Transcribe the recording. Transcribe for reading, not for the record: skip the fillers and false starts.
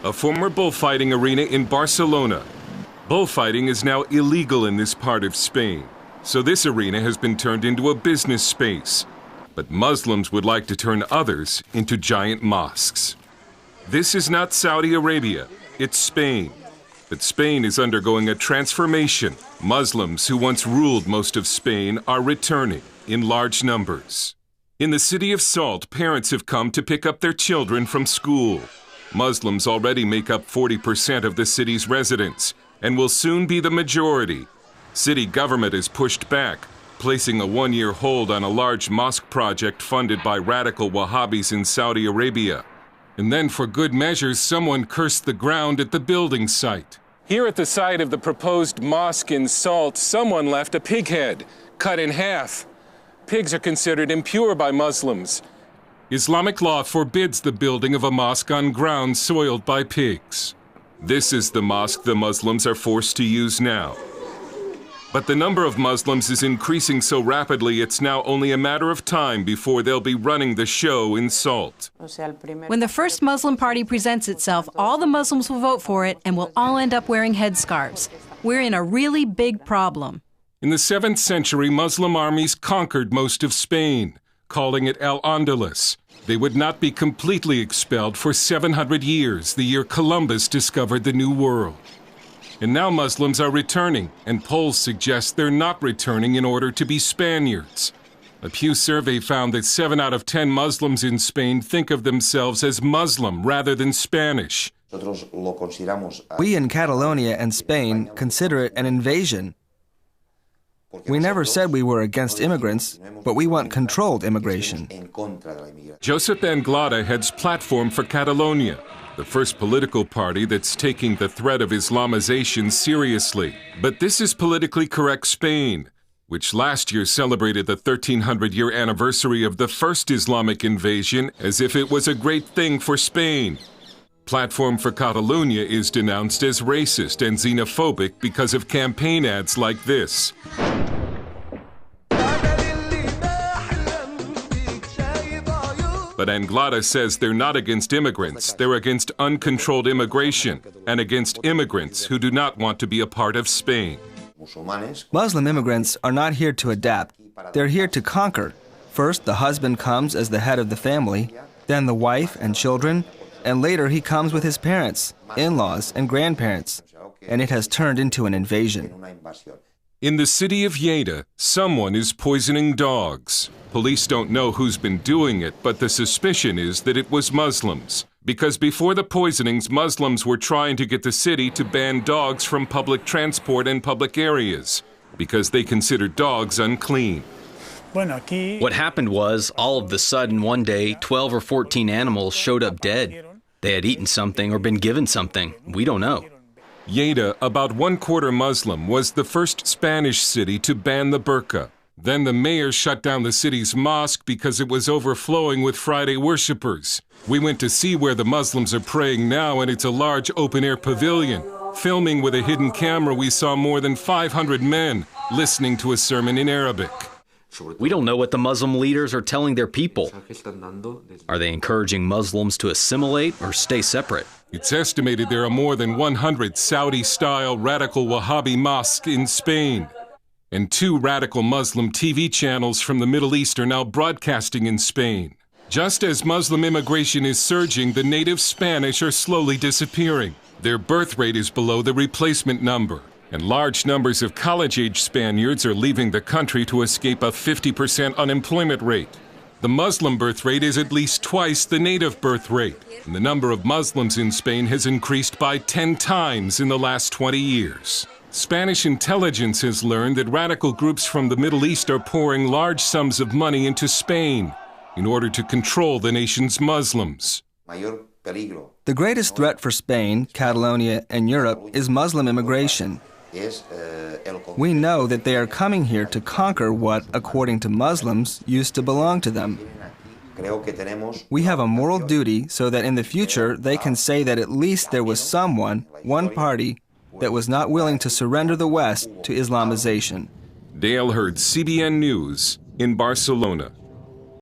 a former bullfighting arena in Barcelona. Bullfighting is now illegal in this part of Spain, so this arena has been turned into a business space. But Muslims would like to turn others into giant mosques. This is not Saudi Arabia, it's Spain. But Spain is undergoing a transformation. Muslims who once ruled most of Spain are returning in large numbers. In the city of Salt, parents have come to pick up their children from school. Muslims already make up 40% of the city's residents and will soon be the majority. City government has pushed back, placing a one-year hold on a large mosque project funded by radical Wahhabis in Saudi Arabia. And then for good measures, someone cursed the ground at the building site. Here at the site of the proposed mosque in Salt, someone left a pig head, cut in half. Pigs are considered impure by Muslims. Islamic law forbids the building of a mosque on ground soiled by pigs. This is the mosque the Muslims are forced to use now. But the number of Muslims is increasing so rapidly it's now only a matter of time before they'll be running the show in Salt. When the first Muslim party presents itself, all the Muslims will vote for it and will all end up wearing headscarves. We're in a really big problem. In the 7th century, Muslim armies conquered most of Spain, calling it Al-Andalus. They would not be completely expelled for 700 years, the year Columbus discovered the New World. And now Muslims are returning, and polls suggest they're not returning in order to be Spaniards. A Pew survey found that 7 out of 10 Muslims in Spain think of themselves as Muslim rather than Spanish. We in Catalonia and Spain consider it an invasion. We never said we were against immigrants, but we want controlled immigration. Josep Anglada heads Platform for Catalonia, the first political party that's taking the threat of Islamization seriously. But this is Politically Correct Spain, which last year celebrated the 1300-year anniversary of the first Islamic invasion as if it was a great thing for Spain. Platform for Catalonia is denounced as racist and xenophobic because of campaign ads like this. But Anglada says they're not against immigrants, they're against uncontrolled immigration and against immigrants who do not want to be a part of Spain. Muslim immigrants are not here to adapt, they're here to conquer. First, the husband comes as the head of the family, then the wife and children, and later he comes with his parents, in-laws, and grandparents, and it has turned into an invasion. In the city of Lleida, someone is poisoning dogs. Police don't know who's been doing it, but the suspicion is that it was Muslims. Because before the poisonings, Muslims were trying to get the city to ban dogs from public transport and public areas, because they considered dogs unclean. What happened was, all of a sudden, one day, 12 or 14 animals showed up dead. They had eaten something or been given something. We don't know. Lleida, about 1/4 Muslim, was the first Spanish city to ban the burqa. Then the mayor shut down the city's mosque because it was overflowing with Friday worshippers. We went to see where the Muslims are praying now, and it's a large open-air pavilion. Filming with a hidden camera, we saw more than 500 men listening to a sermon in Arabic. We don't know what the Muslim leaders are telling their people. Are they encouraging Muslims to assimilate or stay separate? It's estimated there are more than 100 Saudi-style radical Wahhabi mosques in Spain. And 2 radical Muslim TV channels from the Middle East are now broadcasting in Spain. Just as Muslim immigration is surging, the native Spanish are slowly disappearing. Their birth rate is below the replacement number. And large numbers of college-age Spaniards are leaving the country to escape a 50% unemployment rate. The Muslim birth rate is at least twice the native birth rate, and the number of Muslims in Spain has increased by 10 times in the last 20 years. Spanish intelligence has learned that radical groups from the Middle East are pouring large sums of money into Spain in order to control the nation's Muslims. The greatest threat for Spain, Catalonia, and Europe is Muslim immigration. We know that they are coming here to conquer what, according to Muslims, used to belong to them. We have a moral duty so that in the future they can say that at least there was someone, one party, that was not willing to surrender the West to Islamization. Dale Hurd, CBN News, in Barcelona.